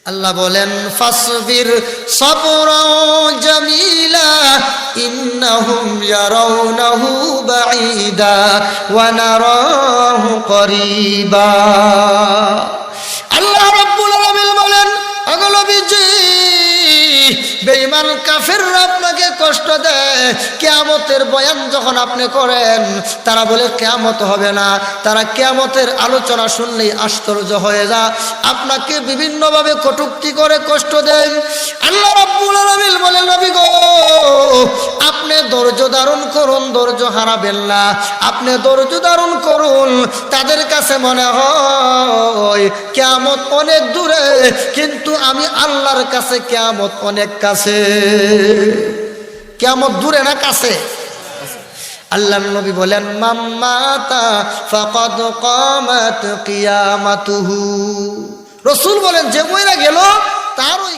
আল্লাহ বলেন ফাসবির সাবরান জামিলা ইন্নাহুম ইয়ারাউনাহু বাঈদা ওয়া নারাহু করিবা। আল্লাহ রাব্বুল আলামিন বলেন, ওগো নবীজি, বেঈমান কাফেররা আপনাকে কষ্ট দেয়। কিয়ামতের বয়ান যখন আপনি করেন, তারা বলে কিয়ামত হবে না। তারা কিয়ামতের আলোচনা শুনলেই আশ্চর্য হয়ে যায়, আপনাকে বিভিন্নভাবে কটূক্তি করে কষ্ট দেন। আল্লাহ রাব্বুল আলামিন বলেন, নবী গো, আপনি ধৈর্য ধারণ করুন, ধৈর্য হারাবেন না। আপনি ধৈর্য ধারণ করুন। তাদের কাছে মনে হয় কিয়ামত অনেক দূরে, কিন্তু আমি আল্লাহর কাছে কিয়ামত অনেক কাছে। কিয়ামত দূরে না কাছে? আল্লাহর নবী বলেন, মাম্মাতা ফাকাদ কামাত কিয়ামাতুহু। রাসূল বলেন, যে মইরা গেল তার ওই